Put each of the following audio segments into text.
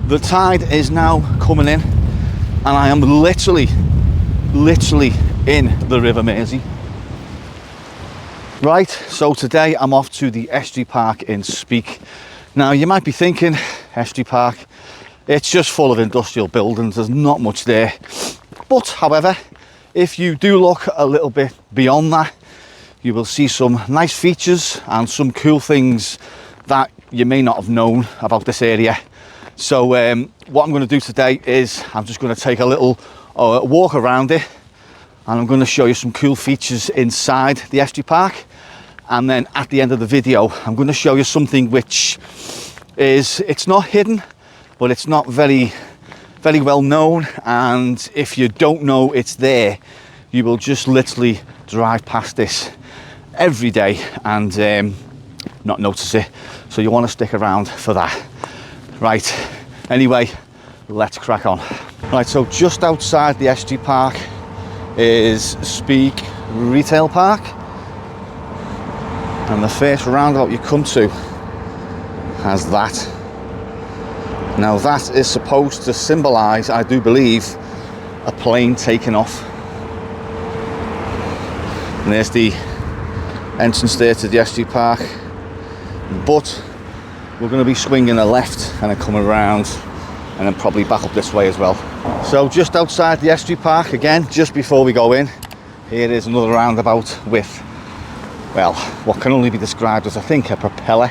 The tide is now coming in and I am literally in the River Mersey. Right, so today I'm off to the Estuary Park in Speke. Now you might be thinking, Estuary Park, it's just full of industrial buildings, there's not much there. But however, if you do look a little bit beyond that, you will see some nice features and some cool things that you may not have known about this area. So what I'm going to do today is I'm just going to take a little walk around it, and I'm going to show you some cool features inside the Estuary Park. And then at the end of the video, I'm going to show you something which is, it's not hidden, but it's not very well known. And if you don't know it's there, you will just literally drive past this every day and not notice it. So you want to stick around for that. Right, anyway, let's crack on. Right, so just outside the Estuary Park is Speke Retail Park. And the first roundabout you come to has that. Now that is supposed to symbolise, I do believe, a plane taking off. And there's the entrance there to the Estuary Park. But we're going to be swinging a left and then coming around and then probably back up this way as well. So just outside the Estuary Park, again, just before we go in, here is another roundabout with, well, what can only be described as, I think, a propeller.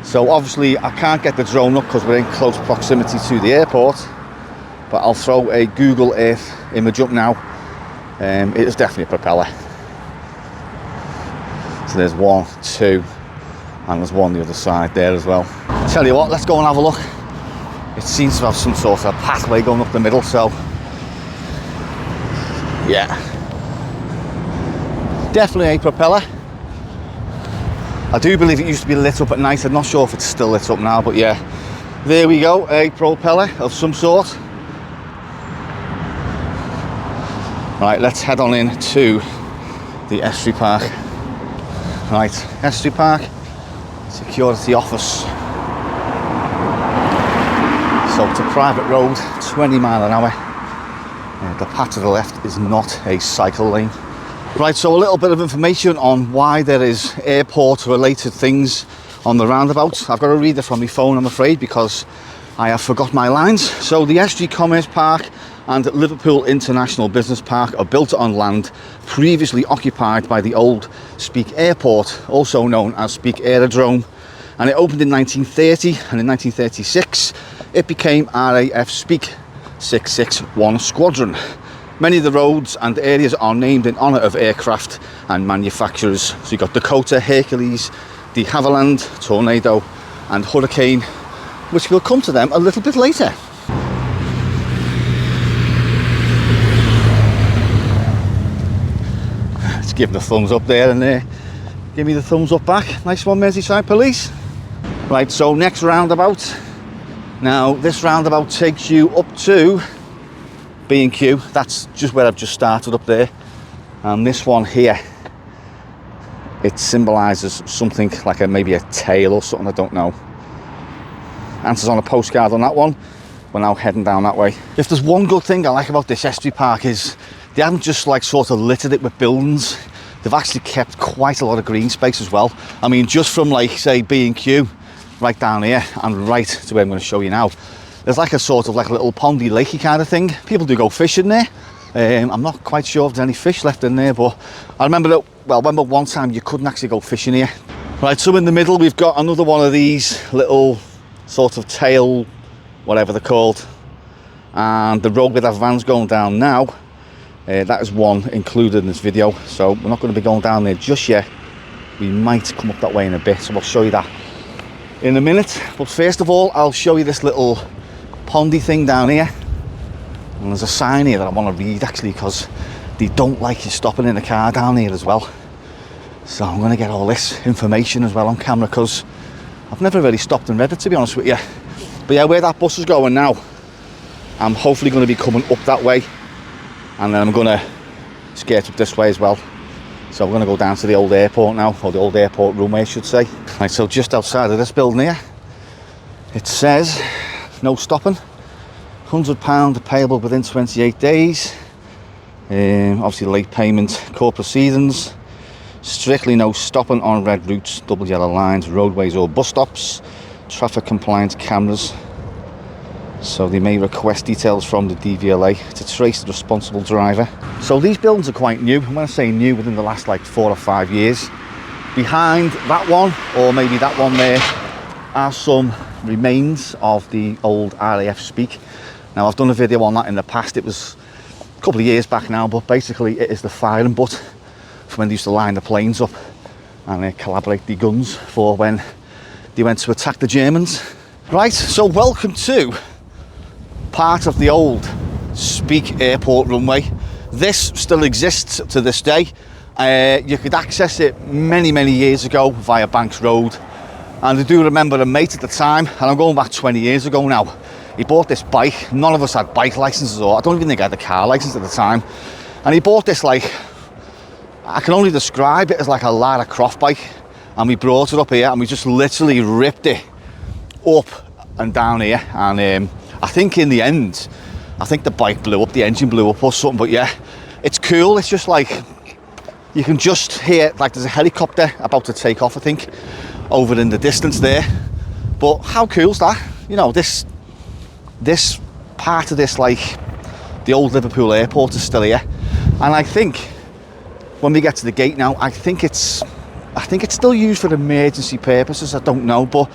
So obviously I can't get the drone up because we're in close proximity to the airport, but I'll throw a Google Earth image up now. It is definitely a propeller. So there's 1, 2, and there's one on the other side there as well. Tell you what, let's go and have a look. It seems to have some sort of pathway going up the middle, so yeah, definitely a propeller. I do believe it used to be lit up at night. I'm not sure if it's still lit up now, but yeah, there we go, a propeller of some sort. Right, let's head on in to the Estuary Park. Right, Estuary Park Security Office. So it's a private road, 20 mile an hour. The path to the left is not a cycle lane. Right, so a little bit of information on why there is airport related things on the roundabouts. I've got to read it from my phone, I'm afraid, because I have forgot my lines. So the Estuary Commerce Park and Liverpool International Business Park are built on land previously occupied by the old Speke Airport, also known as Speke Aerodrome, and it opened in 1930, and in 1936 it became RAF Speke 661 Squadron. Many of the roads and areas are named in honour of aircraft and manufacturers. So you've got Dakota, Hercules, the Havland, Tornado and Hurricane, which will come to them a little bit later. Let's give the thumbs up there and give me the thumbs up back. Nice one, Merseyside Police. Right, so next roundabout. Now this roundabout takes you up to B&Q. That's just where I've just started up there. And this one here, it symbolises something like maybe a tail or something, I don't know. Answers on a postcard on that one. We're now heading down that way. If there's one good thing I like about this Estuary Park is they haven't just like sort of littered it with buildings. They've actually kept quite a lot of green space as well. I mean, just from like say B&Q right down here and right to where I'm going to show you now, there's like a sort of like a little pondy lakey kind of thing. People do go fishing there. I'm not quite sure if there's any fish left in there, but I remember that, well, I remember one time you couldn't actually go fishing here. Right, so in the middle we've got another one of these little sort of tail, whatever they're called, and the road with our vans going down now, that is one included in this video, so we're not going to be going down there just yet. We might come up that way in a bit, so I'll show you that in a minute. But first of all, I'll show you this little pondy thing down here, and there's a sign here that I want to read actually, because they don't like you stopping in a car down here as well. So I'm going to get all this information as well on camera, because I've never really stopped and read it, to be honest with you. But yeah, where that bus is going now, I'm hopefully going to be coming up that way, and then I'm going to skate up this way as well. So we're going to go down to the old airport now, or the old airport runway I should say. Right, so just outside of this building here, it says no stopping. £100 payable within 28 days. Obviously late payment, court proceedings. Strictly no stopping on red routes, double yellow lines, roadways or bus stops. Traffic compliance cameras. So they may request details from the DVLA to trace the responsible driver. So these buildings are quite new. When I say new, within the last like 4 or 5 years. Behind that one, or maybe that one there, are some remains of the old RAF Speke. Now I've done a video on that in the past. It was a couple of years back now, but basically it is the firing butt for when they used to line the planes up and collaborate the guns for when they went to attack the Germans. Right, so welcome to part of the old Speke Airport runway. This still exists to this day. You could access it many years ago via Banks Road, and I do remember a mate at the time, and I'm going back 20 years ago now. He bought this bike. None of us had bike licenses, or I don't even think I had a car license at the time, and he bought this, like, I can only describe it as like a Lara Croft bike, and we brought it up here and we just literally ripped it up and down here, and I think in the end, I think the bike blew up, the engine blew up or something, but yeah, it's cool. It's just like, you can just hear, like there's a helicopter about to take off, I think, over in the distance there. But how cool's that? You know, this part of this, like, the old Liverpool Airport is still here. And I think, when we get to the gate now, I think it's still used for emergency purposes, I don't know, but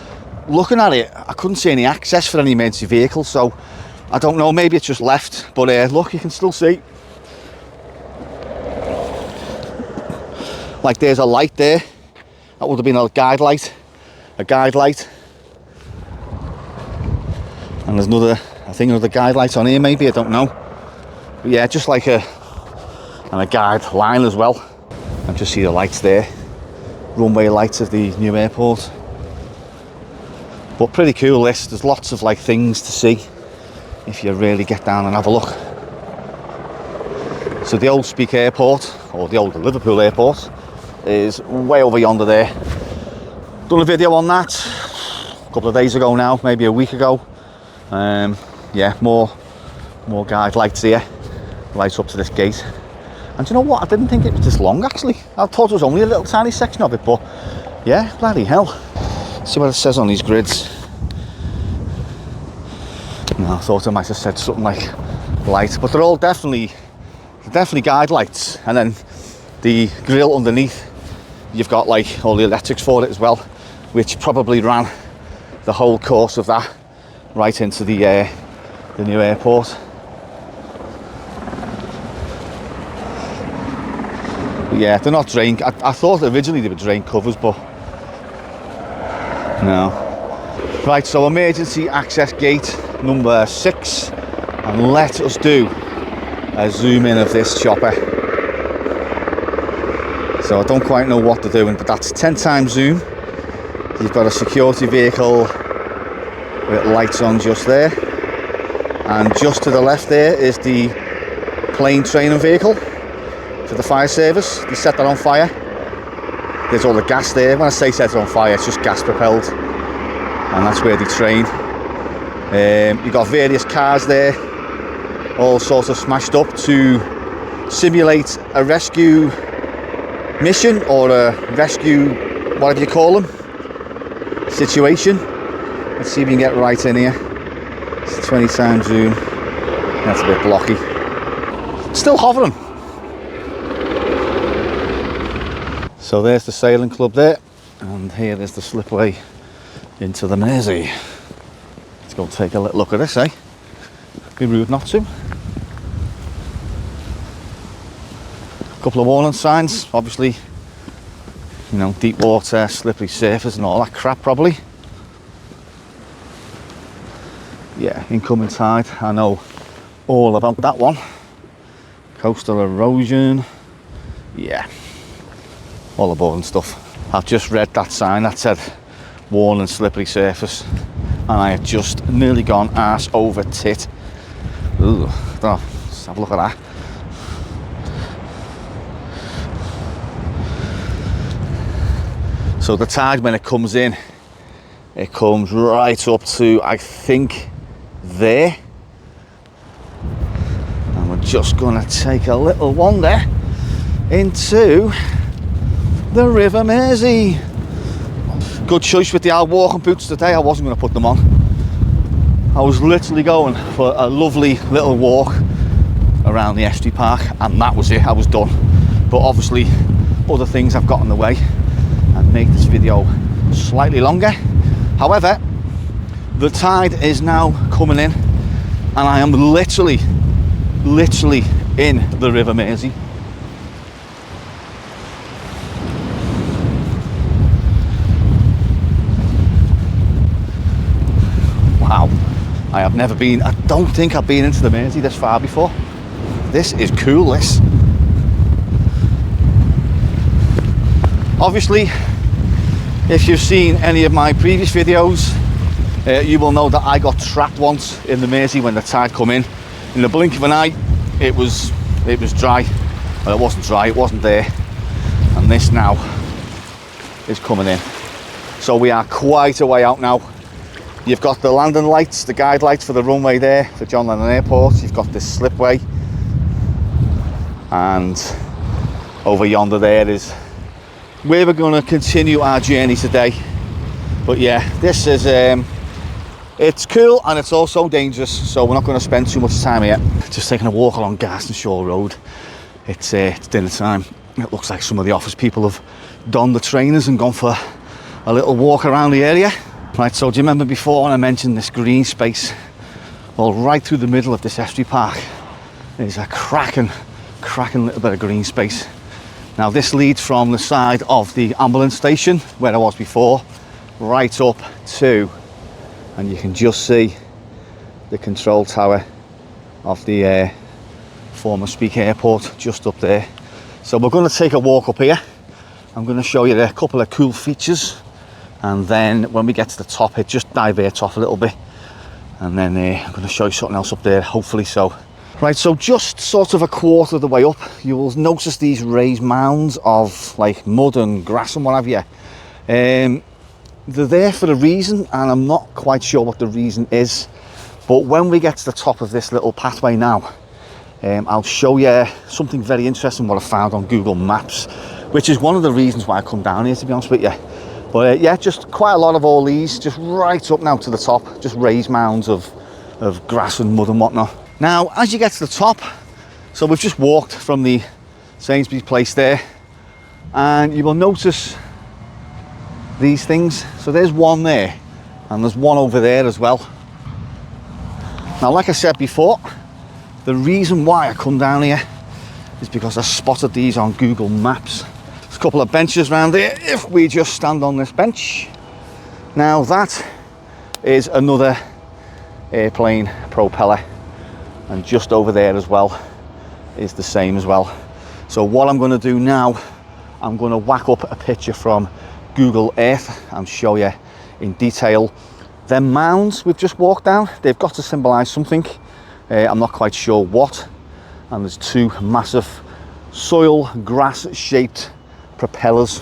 looking at it, I couldn't see any access for any emergency vehicles, so I don't know, maybe it's just left, but look, you can still see, like there's a light there, that would have been a guide light, and there's another, I think another guide light on here maybe, I don't know, but yeah, just like a guide line as well, and just see the lights there, runway lights of the new airport. But pretty cool this, there's lots of like things to see if you really get down and have a look. So the old Speke Airport, or the old Liverpool Airport, is way over yonder there. Done a video on that a couple of days ago now, maybe a week ago. Yeah, more guide lights here, lights up to this gate. And do you know what, I didn't think it was this long actually. I thought it was only a little tiny section of it, but yeah, bloody hell. See what it says on these grids. No, I thought I might have said something like light, but they're all definitely guide lights. And then the grille underneath, you've got like all the electrics for it as well, which probably ran the whole course of that right into the new airport. But yeah, they're not drain. I thought originally they were drain covers, but no. Right, so emergency access gate number 6, and let us do a zoom in of this chopper. So I don't quite know what they're doing, but that's 10 times zoom. You've got a security vehicle with lights on just there, and just to the left there is the plane training vehicle for the fire service. They set that on fire. There's all the gas there. When I say set it on fire, it's just gas propelled, and that's where they train. You've got various cars there, all sorts of smashed up to simulate a rescue mission, or a rescue, whatever you call them, situation. Let's see if we can get right in here. It's 20 times zoom. That's a bit blocky. Still hovering. So there's the sailing club there, and here is the slipway into the Mersey. Let's go take a little look at this, eh? Be rude not to. A couple of warning signs, obviously, you know, deep water, slippery surface and all that crap probably. Yeah, incoming tide, I know all about that one. Coastal erosion, yeah, all the boring stuff. I've just read that sign that said warning slippery surface, and I have just nearly gone arse over tit. Ooh, let's have a look at that. So the tide, when it comes in, it comes right up to, I think there. And we're just gonna take a little wander into the River Mersey. Good choice with the old walking boots today. I wasn't gonna put them on. I was literally going for a lovely little walk around the Estuary Park, and that was it. I was done. But obviously other things have got in the way and make this video slightly longer. However, the tide is now coming in and I am literally in the River Mersey. Wow, I have never been, I don't think I've been into the Mersey this far before. This is cool, this. Obviously, if you've seen any of my previous videos, you will know that I got trapped once in the Mersey when the tide come in. In the blink of an eye, it was dry. Well, it wasn't dry, it wasn't there. And this now is coming in. So we are quite a way out now. You've got the landing lights, the guide lights for the runway there for John Lennon Airport. You've got this slipway, and over yonder there is where we're going to continue our journey today. But yeah, this is it's cool and it's also dangerous, so we're not going to spend too much time here. Just taking a walk along Garston Shore Road. It's dinner time. It looks like some of the office people have donned the trainers and gone for a little walk around the area. Right, so do you remember before when I mentioned this green space? Well, right through the middle of this Estuary Park there's a cracking little bit of green space. Now this leads from the side of the ambulance station where I was before, right up to, and you can just see the control tower of the former Speke Airport just up there. So we're going to take a walk up here. I'm going to show you a couple of cool features, and then when we get to the top it just diverts off a little bit, and then I'm going to show you something else up there, hopefully. So right, so just sort of a quarter of the way up, you will notice these raised mounds of like mud and grass and what have you. They're there for a reason, and I'm not quite sure what the reason is, but when we get to the top of this little pathway now, I'll show you something very interesting what I found on Google Maps, which is one of the reasons why I come down here, to be honest with you. But yeah, just quite a lot of all these, just right up now to the top, just raised mounds of grass and mud and whatnot. Now, as you get to the top, so we've just walked from the Sainsbury's place there, and you will notice these things. So there's one there, and there's one over there as well. Now, like I said before, the reason why I come down here is because I spotted these on Google Maps. There's a couple of benches around here. If we just stand on this bench, now that is another airplane propeller, and just over there as well is the same as well. So what I'm going to do now, I'm going to whack up a picture from Google Earth and show you in detail. Them mounds we've just walked down, they've got to symbolise something. I'm not quite sure what. And there's two massive soil grass shaped propellers.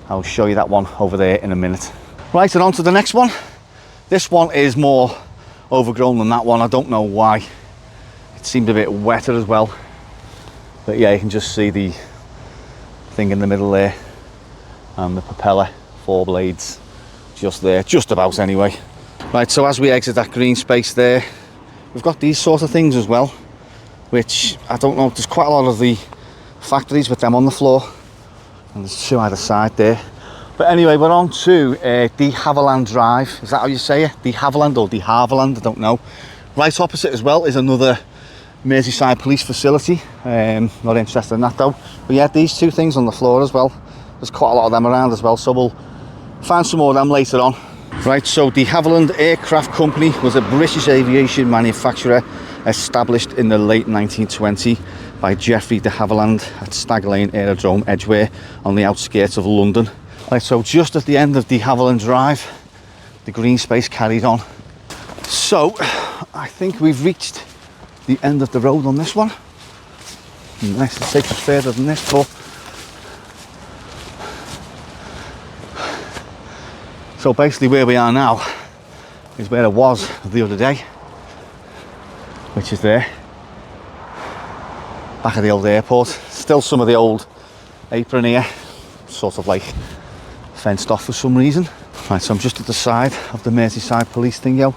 I'll show you that one over there in a minute. Right, and on to the next one. This one is more overgrown than that one. I don't know why. It seemed a bit wetter as well. But yeah, you can just see the thing in the middle there, and the propeller, 4 blades, just there, just about anyway. Right, so as we exit that green space there, we've got these sort of things as well, which I don't know, there's quite a lot of the factories with them on the floor, and there's 2 either side there. But anyway, we're on to the Havland Drive. Is that how you say it? The Havland or the Havland, I don't know. Right opposite as well is another Merseyside police facility. Not interested in that though. But yeah, these 2 things on the floor as well. There's quite a lot of them around as well, so we'll find some more of them later on. Right, so de Havilland Aircraft Company was a British aviation manufacturer established in the late 1920s by Geoffrey de Havilland at Stag Lane Aerodrome, Edgware, on the outskirts of London. Right, so just at the end of de Havilland Drive, the green space carried on. So I think we've reached the end of the road on this one. Unless it takes us further than this, but so basically where we are now is where I was the other day. which is there. Back of the old airport. Still some of the old apron here, sort of like fenced off for some reason. Right, so I'm just at the side of the Merseyside police thing, yo.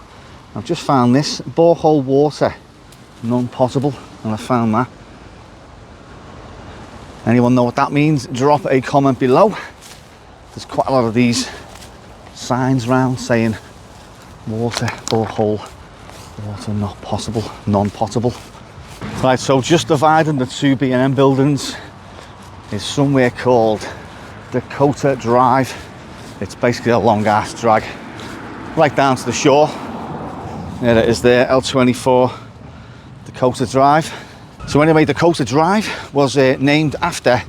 I've just found this borehole water, non-potable, and I found that. Anyone know what that means? Drop a comment below. There's quite a lot of these signs around saying water, borehole, water not possible, non-potable. Right, so just dividing the two B&M buildings is somewhere called Dakota Drive. It's basically a long ass drag right down to the shore. There it is there, L24 Dakota Drive. So anyway, Dakota Drive was named after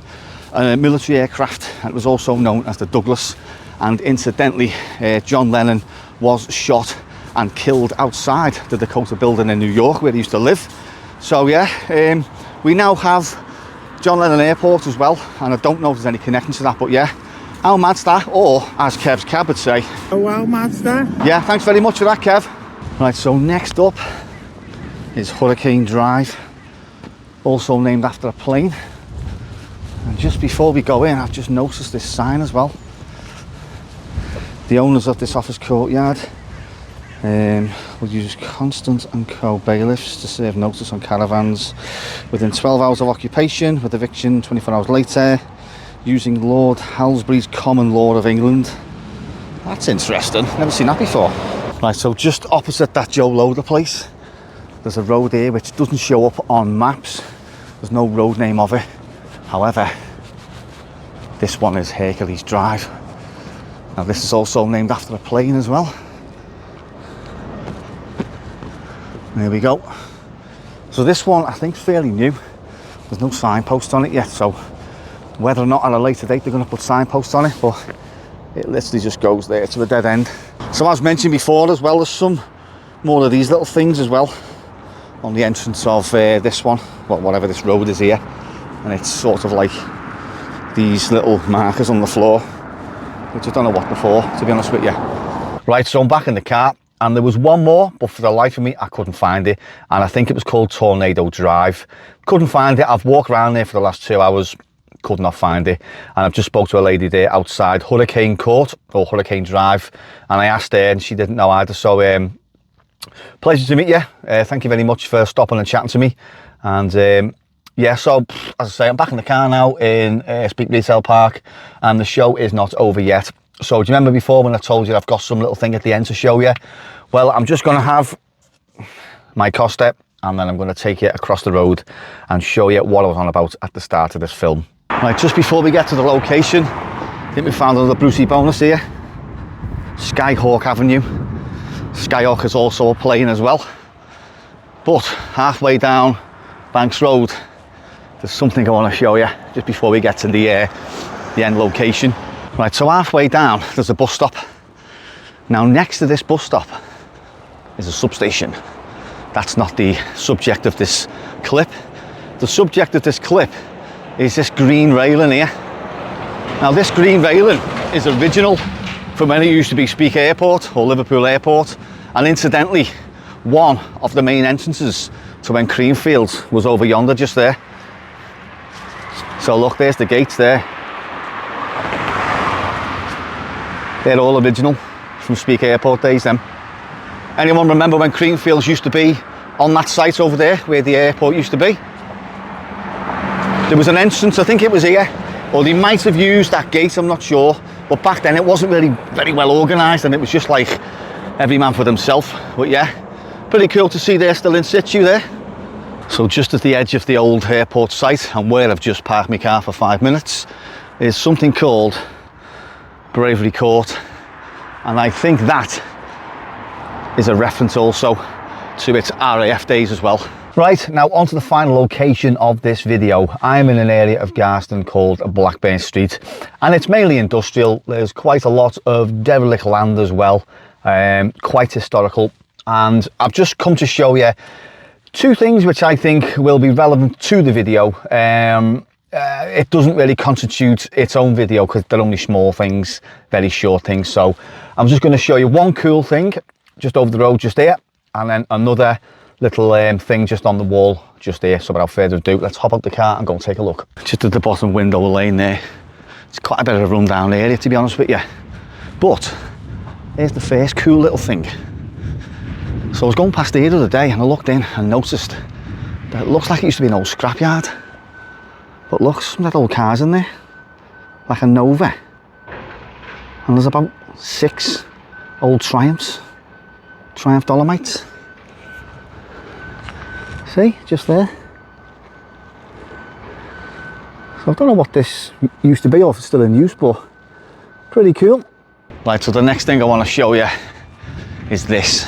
a military aircraft, and it was also known as the Douglas. And incidentally, John Lennon was shot and killed outside the Dakota building in New York where he used to live. So yeah, we now have John Lennon Airport as well, and I don't know if there's any connection to that, but yeah, how mad's that? Or as Kev's cab would say, oh, how mad's that? Yeah, thanks very much for that, Kev. Right, so next up is Hurricane Drive, also named after a plane. And just before we go in, I've just noticed this sign as well. The owners of this office courtyard will use Constant and Co bailiffs to serve notice on caravans within 12 hours of occupation, with eviction 24 hours later, using Lord Halsbury's Common Law of England. That's interesting, never seen that before. Right, so just opposite that Joe Loader place, there's a road here which doesn't show up on maps. There's no road name of it. However, this one is Hercules Drive. Now this is also named after a plane as well. There we go. So this one I think is fairly new. There's no signpost on it yet, so whether or not at a later date they're going to put signposts on it, but it literally just goes there to a dead end. So as mentioned before as well, there's some more of these little things as well on the entrance of this one, well, whatever this road is here, and it's sort of like these little markers on the floor, which I don't know what they're for, to be honest with you. Right, so I'm back in the car, and there was one more, but for the life of me I couldn't find it, and I think it was called Tornado Drive. Couldn't find it. I've walked around there for the last 2 hours, could not find it, and I've just spoke to a lady there outside Hurricane Court, or Hurricane Drive, and I asked her and she didn't know either. So pleasure to meet you. Thank you very much for stopping and chatting to me. And yeah, so as I say, I'm back in the car now in Speke Retail Park, and the show is not over yet. So do you remember before when I told you I've got some little thing at the end to show you? Well, I'm just going to have my Costa, and then I'm going to take you across the road and show you what I was on about at the start of this film. Right, just before we get to the location, I think we found another Brucey bonus here. Skyhawk Avenue. Skyhawk is also a plane as well. But halfway down Banks Road, there's something I want to show you just before we get to the end location. Right, so halfway down there's a bus stop. Now next to this bus stop is a substation. That's not the subject of this clip. The subject of this clip is this green railing here. Now this green railing is original from when it used to be Speke Airport or Liverpool Airport, and incidentally one of the main entrances to when Creamfields was over yonder just there. So look, there's the gates there. They're all original from Speke Airport days then. Anyone remember when Creamfields used to be on that site over there where the airport used to be? There was an entrance, I think it was here, or they might have used that gate, I'm not sure, but back then it wasn't really very well organised, and it was just like every man for themselves. But yeah, pretty cool to see they're still in situ there. So just at the edge of the old airport site, and where I've just parked my car for 5 minutes, is something called Bravery Court, and I think that is a reference also to its RAF days as well. Right, now on to the final location of this video. I'm in an area of Garston called Blackburn Street, and it's mainly industrial. There's quite a lot of derelict land as well, quite historical, and I've just come to show you two things which I think will be relevant to the video. It doesn't really constitute its own video because they're only small things, very short things. So I'm just going to show you one cool thing just over the road just here, and then another little thing just on the wall just there. So without further ado, let's hop out the car and go and take a look. Just at the bottom window lane there, it's quite a bit of a rundown area, to be honest with you, but here's the first cool little thing. So I was going past here the other day and I looked in and noticed that it looks like it used to be an old scrapyard, but look, some of that old cars in there, like a Nova, and there's about 6 old Triumphs, Triumph Dolomites. See, just there. So I don't know what this used to be or if it's still in use, but pretty cool. Right, so the next thing I want to show you is this.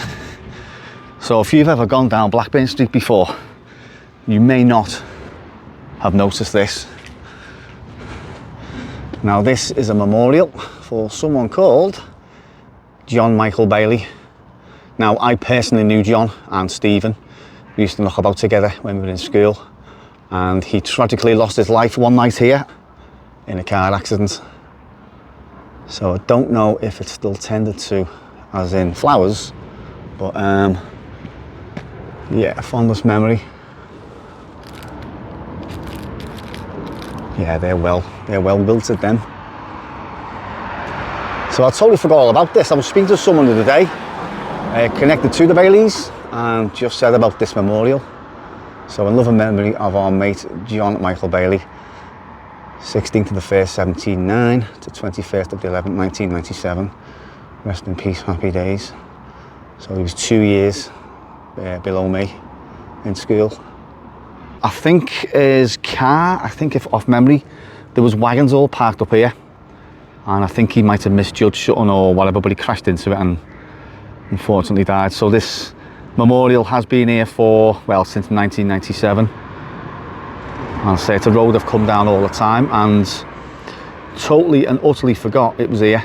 So if you've ever gone down Blackburn Street before, you may not have noticed this. Now this is a memorial for someone called John Michael Bailey. Now I personally knew John and Stephen. We used to knock about together when we were in school, and he tragically lost his life one night here in a car accident. So I don't know if it's still tended to as in flowers, but yeah, fondest memory. Yeah, they're well built at them. So I totally forgot all about this. I was speaking to someone the other day connected to the Baileys, and just said about this memorial. So in loving memory of our mate John Michael Bailey, 16th of the 1st 1709 to 21st of the 11th 1997. Rest in peace, happy days. So he was 2 years below me in school. I think his car, if off memory, there was wagons all parked up here, and I think he might have misjudged something or whatever, but he crashed into it and unfortunately died. So this memorial has been here for, well, since 1997. I'll say it's a road I've come down all the time and totally and utterly forgot it was here.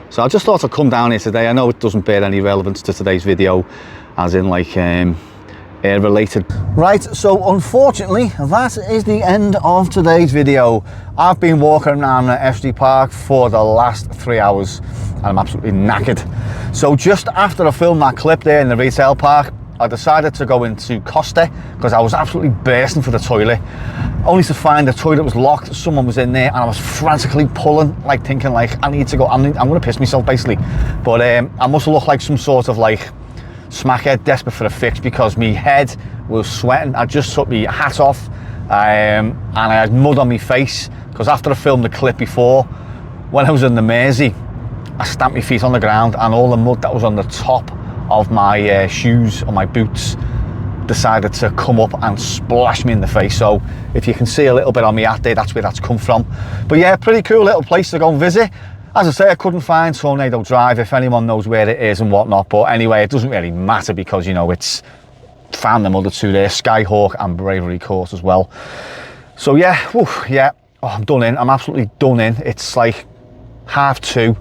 So I just thought I'd come down here today. I know it doesn't bear any relevance to today's video, as in like air related. Right, so unfortunately that is the end of today's video. I've been walking around the Estuary Park for the last 3 hours and I'm absolutely knackered. So just after I filmed that clip there in the retail park, I decided to go into Costa because I was absolutely bursting for the toilet, only to find the toilet was locked, someone was in there, and I was frantically pulling, like thinking like, I need to go, I'm gonna piss myself basically. But I must have looked like some sort of like smackhead desperate for a fix because my head was sweating. I just took my hat off and I had mud on my face because after I filmed the clip before, when I was in the Mersey, I stamped my feet on the ground and all the mud that was on the top of my shoes or my boots decided to come up and splash me in the face. So if you can see a little bit on my hat there, that's where that's come from. But yeah, pretty cool little place to go and visit. As I say, I couldn't find Tornado Drive, if anyone knows where it is and whatnot, but anyway, it doesn't really matter because, you know, it's found them other two there, Skyhawk and Bravery Court as well. So yeah, whew, yeah, oh, I'm done in, I'm absolutely done in. It's like 2:30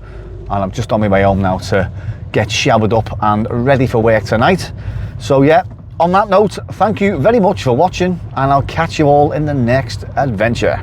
and I'm just on my way home now to get showered up and ready for work tonight. So yeah, on that note, thank you very much for watching and I'll catch you all in the next adventure.